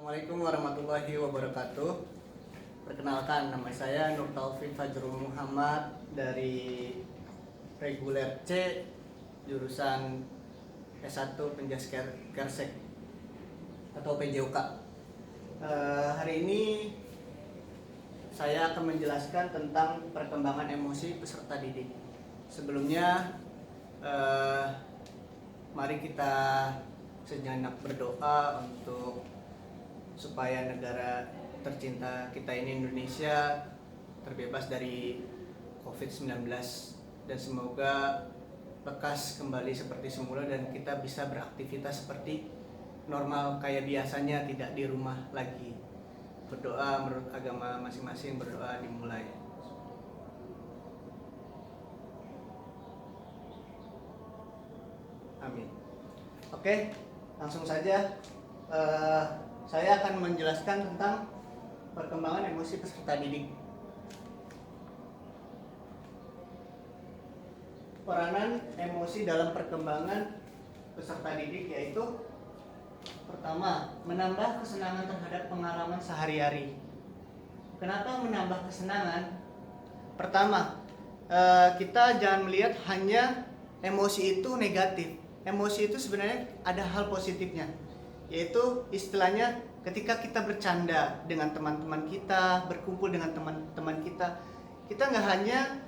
Assalamualaikum warahmatullahi wabarakatuh. Perkenalkan, nama saya Nur Taufik Fajrul Muhammad dari reguler C jurusan S1 Penjas Kersek atau PJOK. Hari ini saya akan menjelaskan tentang perkembangan emosi peserta didik. Sebelumnya, mari kita sejenak berdoa supaya negara tercinta kita ini Indonesia terbebas dari COVID-19 dan semoga lekas kembali seperti semula dan kita bisa beraktivitas seperti normal kayak biasanya, tidak di rumah lagi. Berdoa menurut agama masing-masing, berdoa dimulai. Amin. Oke, langsung saja. Saya akan menjelaskan tentang perkembangan emosi peserta didik. Peranan emosi dalam perkembangan peserta didik yaitu pertama, menambah kesenangan terhadap pengalaman sehari-hari. Kenapa menambah kesenangan? Pertama, kita jangan melihat hanya emosi itu negatif. Emosi itu sebenarnya ada hal positifnya, yaitu istilahnya ketika kita bercanda dengan teman-teman kita, berkumpul dengan teman-teman kita nggak hanya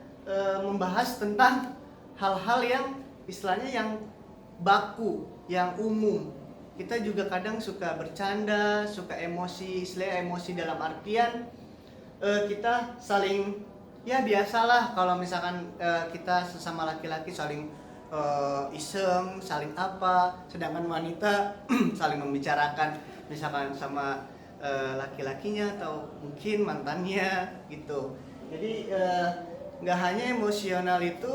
membahas tentang hal-hal yang istilahnya yang baku, yang umum. Kita juga kadang suka bercanda, suka emosi, istilahnya emosi dalam artian kita saling, ya biasalah kalau misalkan kita sesama laki-laki saling iseng, saling apa, sedangkan wanita saling membicarakan misalkan sama laki-lakinya atau mungkin mantannya gitu. Jadi nggak hanya emosional itu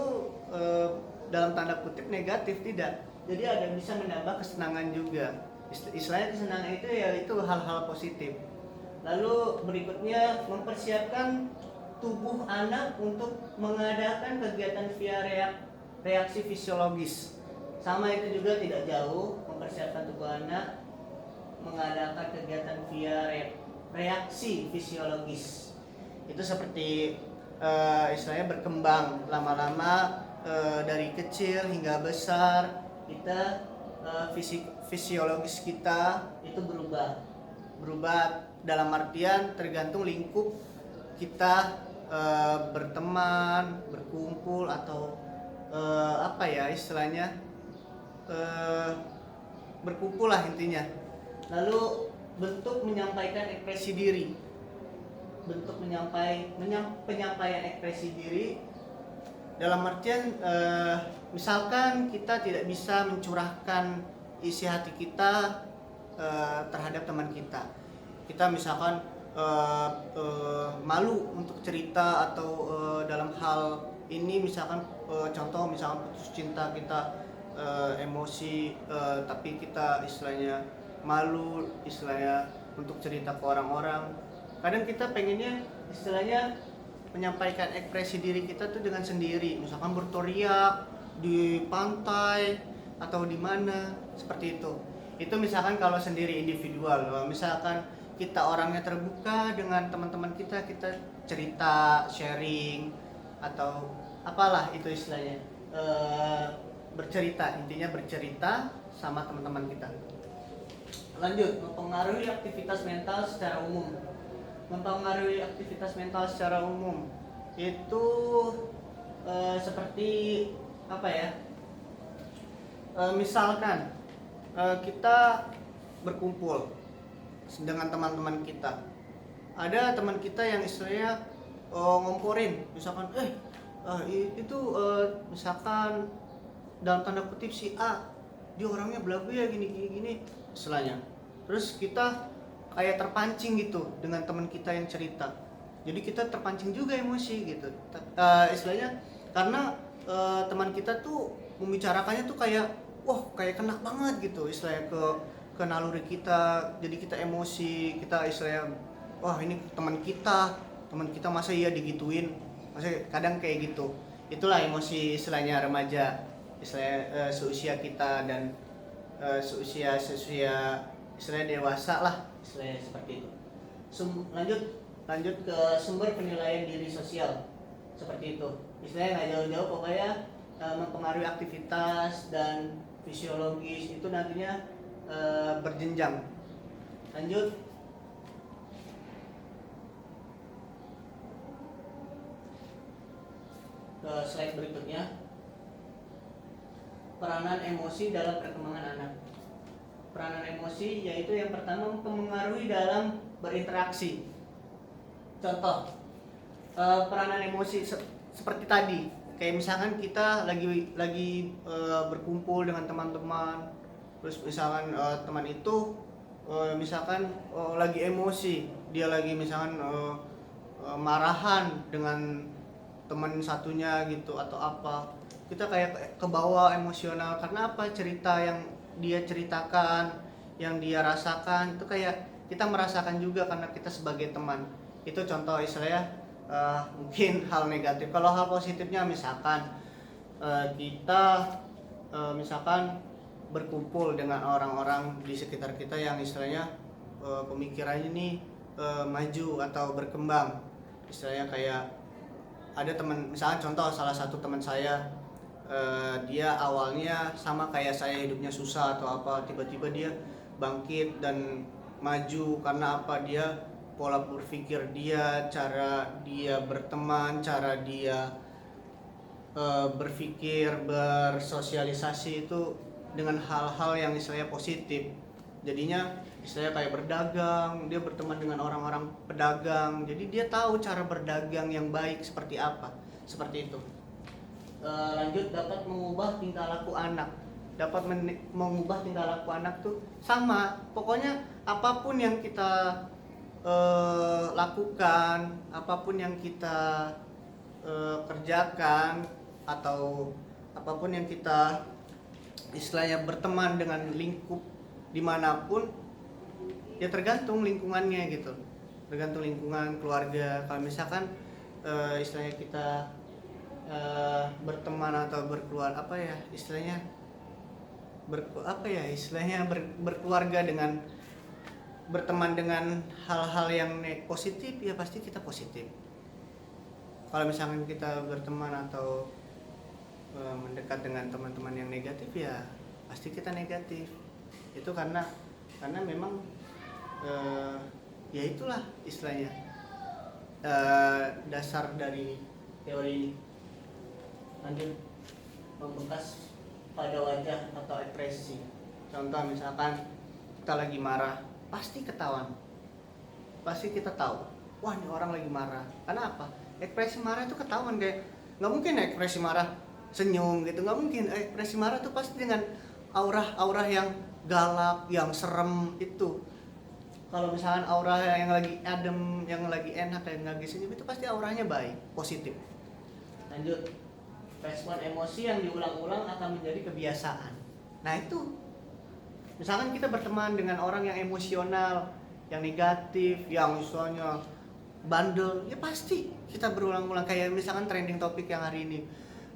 dalam tanda kutip negatif, tidak. Jadi ada bisa menambah kesenangan juga. Istilahnya kesenangan itu yaitu hal-hal positif. Lalu berikutnya, mempersiapkan tubuh anak untuk mengadakan kegiatan via reaksi fisiologis. Sama itu juga tidak jauh, mempersiapkan tubuh anak mengadakan kegiatan via reaksi fisiologis. Itu seperti istilahnya berkembang lama-lama dari kecil hingga besar, kita fisiologis kita itu berubah dalam artian tergantung lingkup kita berteman, berkumpul atau apa ya istilahnya berkumpul lah intinya. Lalu bentuk menyampaikan ekspresi diri, penyampaian ekspresi diri dalam artian misalkan kita tidak bisa mencurahkan isi hati kita terhadap teman kita misalkan malu untuk cerita atau dalam hal ini misalkan contoh misalkan putus cinta, kita emosi tapi kita istilahnya malu istilahnya untuk cerita ke orang-orang. Kadang kita pengennya istilahnya menyampaikan ekspresi diri kita tuh dengan sendiri, misalkan berteriak di pantai atau di mana seperti itu. Itu misalkan kalau sendiri individual. Kalau misalkan kita orangnya terbuka dengan teman-teman kita cerita, sharing atau apalah itu istilahnya bercerita, intinya bercerita sama teman-teman kita. Lanjut, mempengaruhi aktivitas mental secara umum. Itu seperti apa ya? Misalkan kita berkumpul dengan teman-teman kita. Ada teman kita yang istilahnya ngomporin, misalkan itu misalkan dalam tanda kutip si A, dia orangnya belagu ya gini istilahnya. Terus kita kayak terpancing gitu dengan teman kita yang cerita. Jadi kita terpancing juga emosi gitu. Istilahnya karena teman kita tuh membicarakannya tuh kayak kayak kena banget gitu istilahnya ke naluri kita. Jadi kita emosi, kita istilahnya ini teman kita masa iya digituin. Masa kadang kayak gitu. Itulah emosi istilahnya remaja. Istilahnya seusia kita dan seusia istilahnya dewasa lah, istilahnya seperti itu. Lanjut ke sumber penilaian diri sosial seperti itu, istilahnya nggak jauh-jauh pokoknya mempengaruhi aktivitas dan fisiologis itu nantinya berjenjang. Lanjut ke slide berikutnya, peranan emosi dalam perkembangan anak. Peranan emosi yaitu yang pertama mempengaruhi dalam berinteraksi. Contoh peranan emosi seperti tadi, kayak misalkan kita lagi berkumpul dengan teman-teman, terus misalkan teman itu misalkan lagi emosi, dia lagi misalkan marahan dengan teman satunya gitu atau apa, kita kayak kebawa emosional karena apa, cerita yang dia ceritakan, yang dia rasakan itu kayak kita merasakan juga karena kita sebagai teman. Itu contoh istilahnya mungkin hal negatif. Kalau hal positifnya misalkan kita misalkan berkumpul dengan orang-orang di sekitar kita yang istilahnya pemikirannya ini maju atau berkembang, istilahnya kayak ada teman, misalkan contoh salah satu teman saya dia awalnya sama kayak saya, hidupnya susah atau apa, tiba-tiba dia bangkit dan maju karena apa, dia pola berpikir dia, cara dia berteman, cara dia berpikir, bersosialisasi itu dengan hal-hal yang istilahnya positif. Jadinya istilahnya kayak berdagang, dia berteman dengan orang-orang pedagang, jadi dia tahu cara berdagang yang baik seperti apa, seperti itu. Lanjut, dapat mengubah tingkah laku anak. Dapat mengubah tingkah laku anak tuh sama, pokoknya apapun yang kita lakukan, apapun yang kita kerjakan, atau apapun yang kita istilahnya berteman dengan lingkup dimanapun, ya tergantung lingkungannya gitu, tergantung lingkungan keluarga. Kalau misalkan istilahnya kita berteman atau berkeluar apa ya istilahnya berkeluarga dengan berteman dengan hal-hal yang positif, ya pasti kita positif. Kalau misalkan kita berteman atau mendekat dengan teman-teman yang negatif, ya pasti kita negatif. Itu karena memang ya itulah istilahnya dasar dari teori ini. Lanjut, membekas pada wajah atau ekspresi. Contoh misalkan kita lagi marah, pasti ketahuan, pasti kita tahu, wah ini orang lagi marah. Karena apa? Ekspresi marah itu ketahuan, kayak nggak mungkin ekspresi marah senyum gitu, nggak mungkin. Ekspresi marah itu pasti dengan aura yang galak, yang serem itu. Kalau misalkan aura yang lagi adem, yang lagi enak, yang lagi senyum, itu pasti auranya baik, positif. Lanjut, respon emosi yang diulang-ulang akan menjadi kebiasaan. Nah itu, misalkan kita berteman dengan orang yang emosional, yang negatif, yang misalnya bandel, ya pasti kita berulang-ulang. Kayak misalkan trending topik yang hari ini,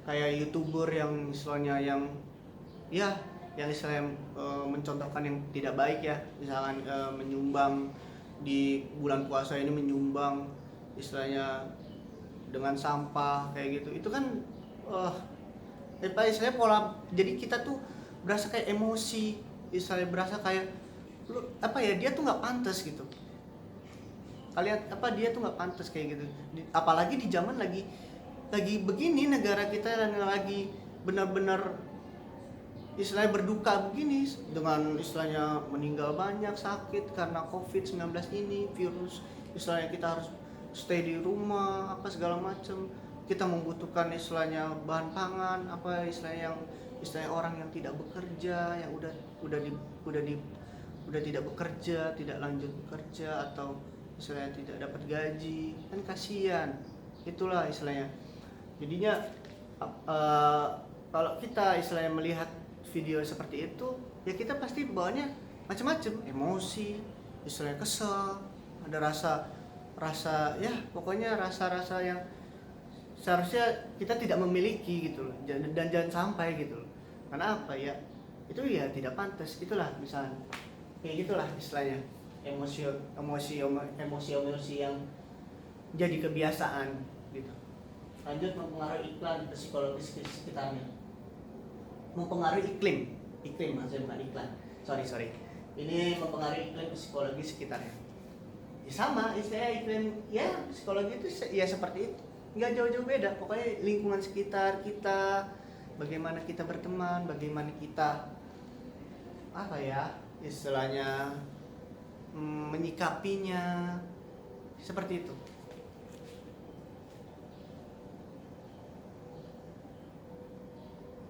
kayak YouTuber yang misalnya yang istilahnya mencontohkan yang tidak baik ya, misalkan menyumbang di bulan puasa ini, menyumbang istilahnya dengan sampah kayak gitu. Itu kan istilahnya pola, jadi kita tuh berasa kayak emosi, istilahnya berasa kayak apa ya, dia tuh nggak pantas gitu. Kalian apa, dia tuh nggak pantas kayak gitu. Apalagi di zaman lagi begini, negara kita lagi benar-benar istilahnya berduka begini, dengan istilahnya meninggal banyak, sakit karena COVID-19 ini, virus, istilahnya kita harus stay di rumah apa segala macam. Kita membutuhkan istilahnya bahan pangan, apa istilahnya orang yang tidak bekerja, yang udah tidak bekerja, tidak lanjut bekerja, atau istilahnya tidak dapat gaji, kan kasihan. Itulah istilahnya. Jadinya kalau kita istilahnya melihat video seperti itu, ya kita pasti bawanya macam-macam, emosi, istilahnya kesel, ada rasa ya pokoknya rasa-rasa yang seharusnya kita tidak memiliki gitu loh, dan jangan sampai gitu loh. Karena apa ya, itu ya tidak pantas. Itulah misalnya kayak gitulah istilahnya, emosi emosi emosi emosi yang jadi kebiasaan gitu. Lanjut, mempengaruhi iklan ke psikologis sekitarnya. Mempengaruhi iklim maksudnya, bukan iklan, sorry, ini mempengaruhi iklim psikologis sekitarnya. Ya sama, istilahnya iklim ya psikologi itu ya seperti itu, nggak jauh-jauh beda. Pokoknya lingkungan sekitar kita, bagaimana kita berteman, bagaimana kita apa ya istilahnya menyikapinya, seperti itu.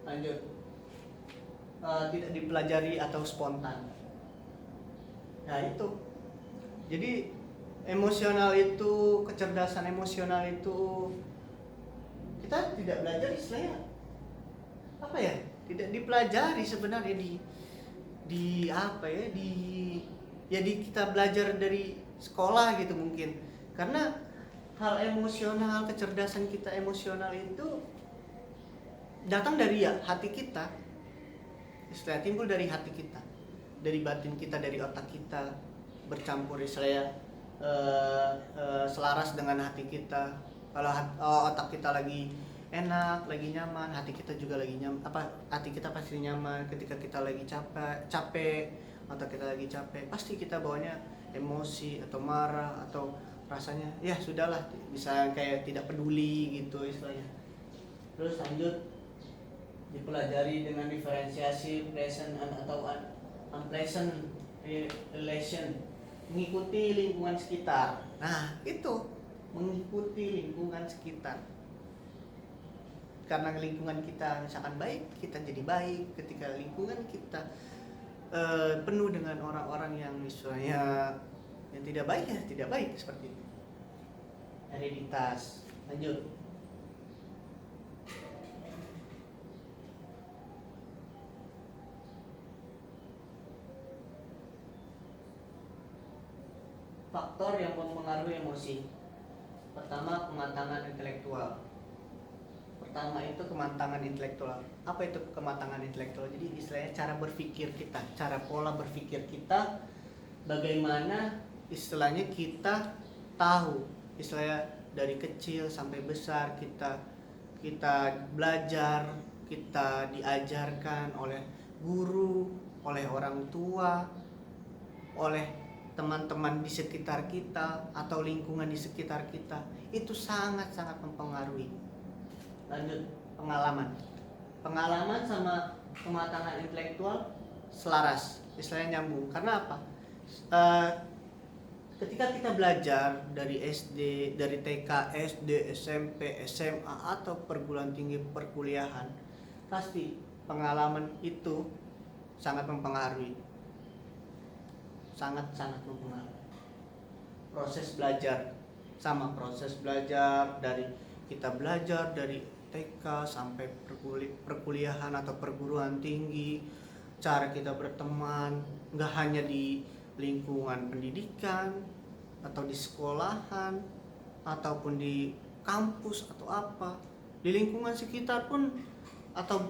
Lanjut, tidak dipelajari atau spontan. Nah itu, jadi emosional itu, kecerdasan emosional itu kita tidak belajar istilahnya apa ya, tidak dipelajari sebenarnya di apa ya, di kita belajar dari sekolah gitu mungkin, karena hal emosional, kecerdasan kita emosional itu datang dari ya hati kita, istilahnya timbul dari hati kita, dari batin kita, dari otak kita, bercampur istilahnya selaras dengan hati kita. Kalau otak kita lagi enak, lagi nyaman, hati kita juga lagi nyaman. Hati kita pasti nyaman. Ketika kita lagi capek, otak kita lagi capek, pasti kita bawanya emosi atau marah atau rasanya ya sudahlah, bisa kayak tidak peduli gitu istilahnya. Terus lanjut, dipelajari dengan diferensiasi pleasant atau unpleasant relation, mengikuti lingkungan sekitar. Nah itu, mengikuti lingkungan sekitar, karena lingkungan kita misalkan baik, kita jadi baik. Ketika lingkungan kita penuh dengan orang-orang yang misalnya yang tidak baik, ya tidak baik, seperti itu. Hereditas. Lanjut, faktor yang mempengaruhi emosi. Pertama, kematangan intelektual. Pertama itu kematangan intelektual. Apa itu kematangan intelektual? Jadi istilahnya cara berpikir kita, cara pola berpikir kita, bagaimana istilahnya kita tahu, istilahnya dari kecil sampai besar kita belajar, kita diajarkan oleh guru, oleh orang tua, oleh teman-teman di sekitar kita atau lingkungan di sekitar kita, itu sangat-sangat mempengaruhi. Lanjut, pengalaman sama kematangan intelektual selaras, istilahnya nyambung. Karena apa? Ketika kita belajar dari SD, dari TK, SD, SMP, SMA atau perguruan tinggi, perkuliahan, pasti pengalaman itu sangat mempengaruhi. Sangat-sangat mempengaruhi. Proses belajar sama, proses belajar dari kita belajar dari TK sampai perkuliahan atau perguruan tinggi, cara kita berteman nggak hanya di lingkungan pendidikan atau di sekolahan ataupun di kampus atau apa, di lingkungan sekitar pun, atau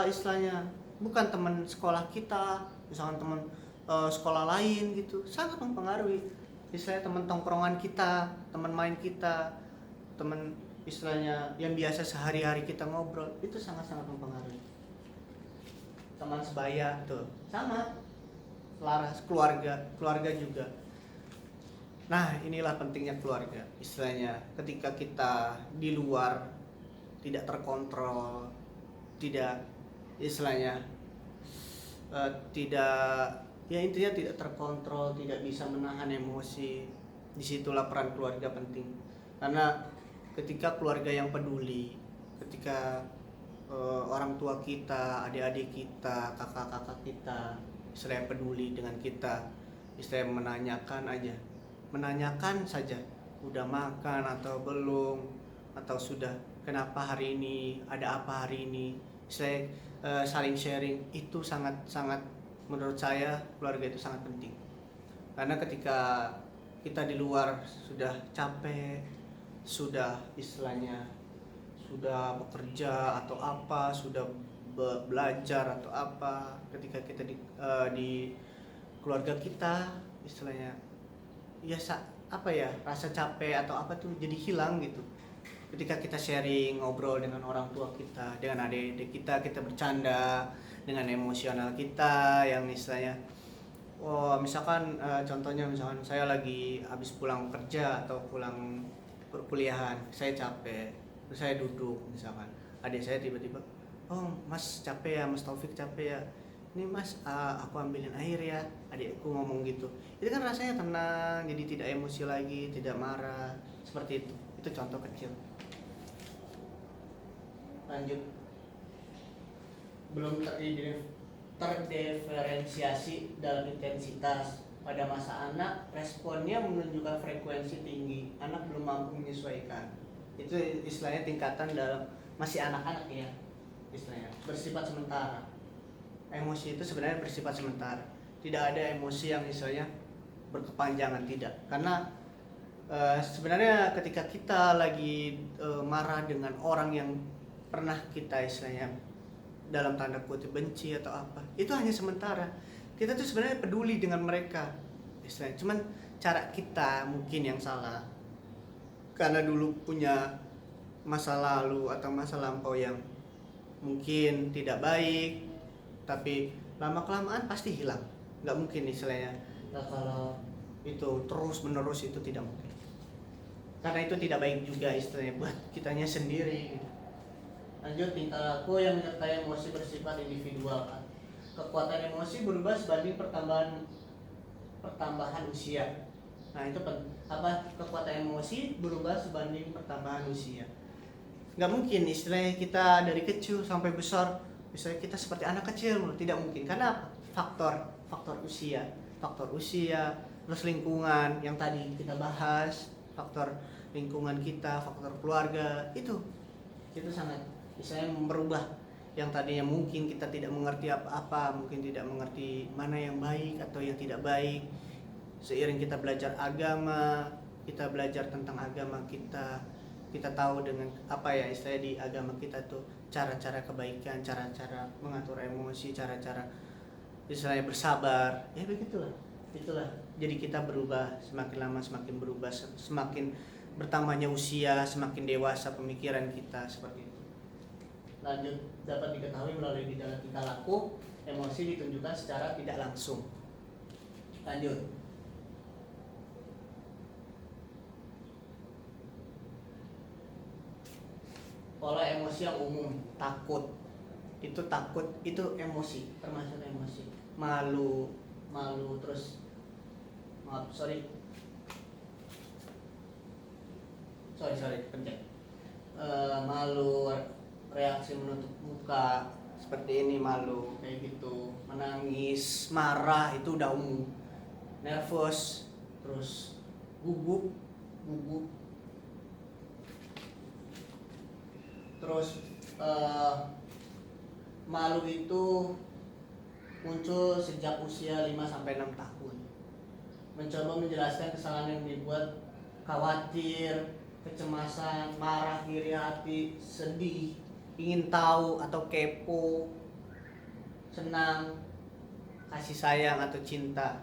istilahnya bukan teman sekolah kita, misalkan teman sekolah lain gitu, sangat mempengaruhi. Istilahnya teman tongkrongan kita, teman main kita, teman istilahnya yang biasa sehari-hari kita ngobrol, itu sangat-sangat mempengaruhi. Teman sebaya tuh sama, selaras. Keluarga juga. Nah inilah pentingnya keluarga, istilahnya ketika kita di luar tidak terkontrol, tidak istilahnya tidak, ya intinya tidak terkontrol, tidak bisa menahan emosi, disitulah peran keluarga penting. Karena ketika keluarga yang peduli, ketika orang tua kita, adik-adik kita, kakak-kakak kita istilahnya peduli dengan kita, istilahnya menanyakan saja udah makan atau belum, atau sudah kenapa hari ini, ada apa hari ini, istilahnya saling sharing, itu sangat menurut saya keluarga itu sangat penting. Karena ketika kita di luar sudah capek, sudah istilahnya sudah bekerja atau apa, sudah belajar atau apa, ketika kita di keluarga kita istilahnya ya apa ya, rasa capek atau apa tuh jadi hilang gitu ketika kita sharing, ngobrol dengan orang tua kita, dengan adik-adik kita bercanda dengan emosional kita yang istilahnya, oh misalkan contohnya misalkan saya lagi habis pulang kerja atau pulang perkuliahan, saya capek, terus saya duduk misalkan, adik saya tiba-tiba, oh mas capek ya, mas Taufik capek ya, ini mas aku ambilin air ya, adikku ngomong gitu, itu kan rasanya tenang, jadi tidak emosi lagi, tidak marah, seperti itu contoh kecil. Lanjut, belum terdiferensiasi dalam intensitas. Pada masa anak, responnya menunjukkan frekuensi tinggi, anak belum mampu menyesuaikan. Itu istilahnya tingkatan dalam masih anak-anak ya, istilahnya bersifat sementara. Emosi itu sebenarnya bersifat sementara, tidak ada emosi yang istilahnya berkepanjangan, tidak. Karena sebenarnya ketika kita lagi marah dengan orang yang pernah kita istilahnya dalam tanda kutip benci atau apa, itu hanya sementara. Kita tuh sebenarnya peduli dengan mereka istilahnya, cuman cara kita mungkin yang salah, karena dulu punya masa lalu atau masa lampau yang mungkin tidak baik, tapi lama kelamaan pasti hilang. Nggak mungkin istilahnya, nah, kalau itu terus menerus itu tidak mungkin, karena itu tidak baik juga istilahnya buat kitanya sendiri. Lanjut, tingkah laku yang menyertai emosi bersifat individual. Kekuatan emosi berubah sebanding pertambahan usia. Nah itu apa, kekuatan emosi berubah sebanding pertambahan usia. Nggak mungkin istilahnya kita dari kecil sampai besar misalnya kita seperti anak kecil, tidak mungkin. Karena apa? faktor usia, terus lingkungan yang tadi kita bahas, faktor lingkungan kita, faktor keluarga, itu sangat misalnya merubah. Yang tadinya mungkin kita tidak mengerti apa-apa, mungkin tidak mengerti mana yang baik atau yang tidak baik, seiring kita belajar agama, kita belajar tentang agama kita tahu dengan apa ya istilahnya di agama kita tuh cara-cara kebaikan, cara-cara mengatur emosi, cara-cara istilahnya bersabar, ya begitulah. Itulah, jadi kita berubah, semakin lama semakin berubah, semakin bertambahnya usia, semakin dewasa pemikiran kita, seperti itu. Lanjut, dapat diketahui melalui gejala tingkah laku, emosi ditunjukkan secara tidak langsung. Lanjut, pola emosi yang umum, takut itu emosi, termasuk emosi. Malu terus pencet. Malu, reaksi menutup muka seperti ini, malu kayak gitu, menangis, marah itu udah umum. Nervous, terus gugup, terus malu itu muncul sejak usia 5-6 tahun. Mencoba menjelaskan kesalahan yang dibuat, khawatir, kecemasan, marah, iri hati, sedih, ingin tahu atau kepo, senang, kasih sayang atau cinta.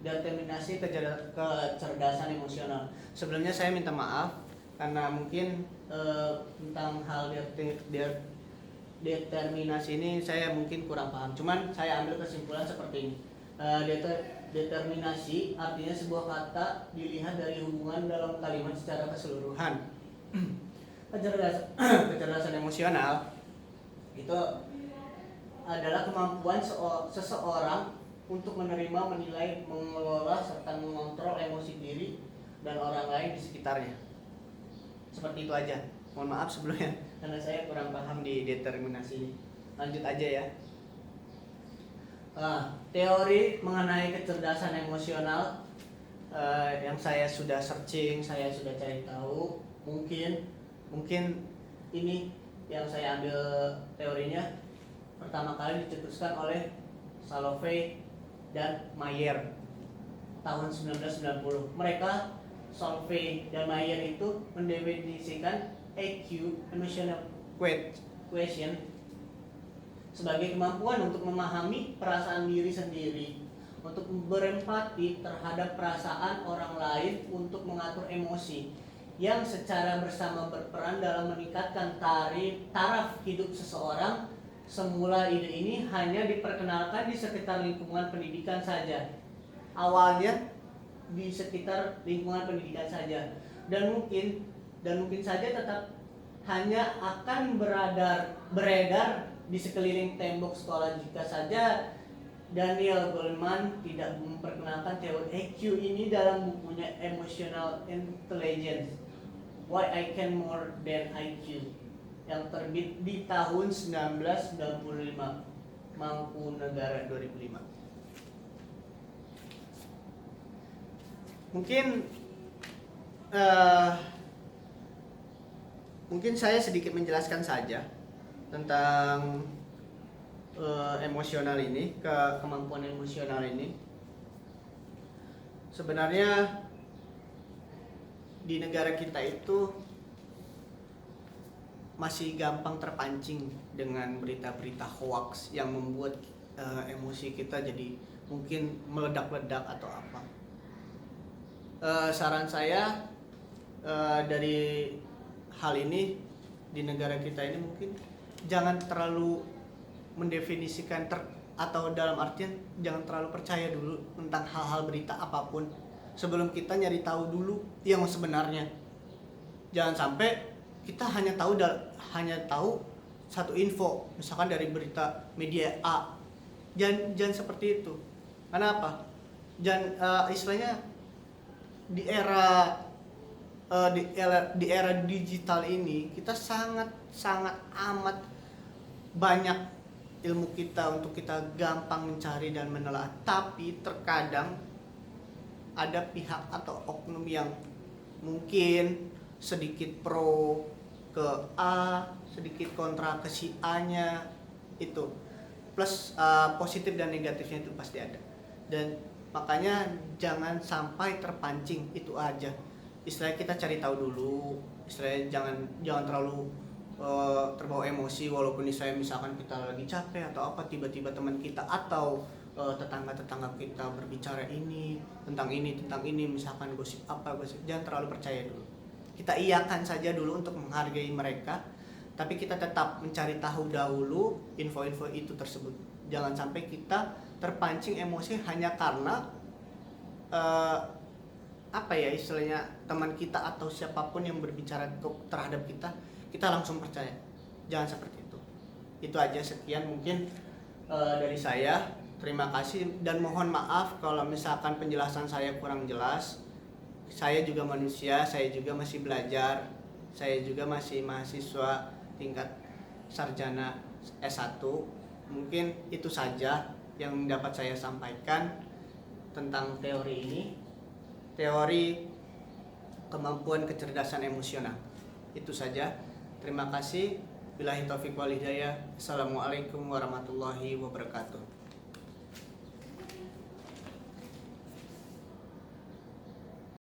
Determinasi kecerdasan emosional. Sebelumnya saya minta maaf karena mungkin tentang hal determinasi ini saya mungkin kurang paham. Cuman saya ambil kesimpulan seperti ini. Determinasi artinya sebuah kata dilihat dari hubungan dalam kalimat secara keseluruhan. Kecerdasan emosional itu adalah kemampuan seseorang untuk menerima, menilai, mengelola, serta mengontrol emosi diri dan orang lain di sekitarnya. Seperti itu aja. Mohon maaf sebelumnya karena saya kurang paham di determinasi ini. Lanjut aja ya. Teori mengenai kecerdasan emosional yang saya sudah searching, saya sudah cari tahu, mungkin ini yang saya ambil teorinya pertama kali dicetuskan oleh Salovey dan Mayer tahun 1990. Mereka, Salovey dan Mayer itu mendefinisikan EQ, emotional question sebagai kemampuan untuk memahami perasaan diri sendiri, untuk berempati terhadap perasaan orang lain, untuk mengatur emosi yang secara bersama berperan dalam meningkatkan taraf hidup seseorang. Semula ide ini hanya diperkenalkan di sekitar lingkungan pendidikan saja. Awalnya di sekitar lingkungan pendidikan saja, dan mungkin saja tetap hanya akan beredar di sekeliling tembok sekolah jika saja Daniel Goleman tidak memperkenalkan teori EQ ini dalam bukunya Emotional Intelligence, Why I Can More Than IQ, yang terbit di tahun 1995, Mangkunegara 2005. Mungkin saya sedikit menjelaskan saja tentang emosional ini, kemampuan emosional ini. Sebenarnya di negara kita itu masih gampang terpancing dengan berita-berita hoax yang membuat emosi kita jadi mungkin meledak-ledak atau apa. Saran saya dari hal ini di negara kita ini mungkin jangan terlalu mendefinisikan atau dalam artian jangan terlalu percaya dulu tentang hal-hal berita apapun sebelum kita nyari tahu dulu yang sebenarnya. Jangan sampai kita hanya tahu satu info, misalkan dari berita media A. Jangan seperti itu. Kenapa? Istilahnya di era digital ini kita sangat amat banyak ilmu kita untuk kita gampang mencari dan menelaah, tapi terkadang ada pihak atau oknum yang mungkin sedikit pro ke A, sedikit kontra ke si A-nya, itu plus positif dan negatifnya itu pasti ada. Dan makanya jangan sampai terpancing, itu aja. Istilahnya kita cari tahu dulu, istilahnya jangan terlalu terbawa emosi, walaupun misalkan kita lagi capek atau apa, tiba-tiba teman kita atau tetangga kita berbicara tentang ini, misalkan gosip, jangan terlalu percaya dulu. Kita iyakan saja dulu untuk menghargai mereka, tapi kita tetap mencari tahu dahulu info-info itu tersebut. Jangan sampai kita terpancing emosi hanya karena istilahnya teman kita atau siapapun yang berbicara terhadap kita langsung percaya. Jangan seperti itu. Itu aja, sekian mungkin dari saya. Terima kasih dan mohon maaf kalau misalkan penjelasan saya kurang jelas. Saya juga manusia, saya juga masih belajar, saya juga masih mahasiswa tingkat sarjana S1. Mungkin itu saja yang dapat saya sampaikan tentang teori ini, teori kemampuan kecerdasan emosional. Itu saja. Terima kasih. Billahi taufiq wal hidayah. Assalamualaikum warahmatullahi wabarakatuh.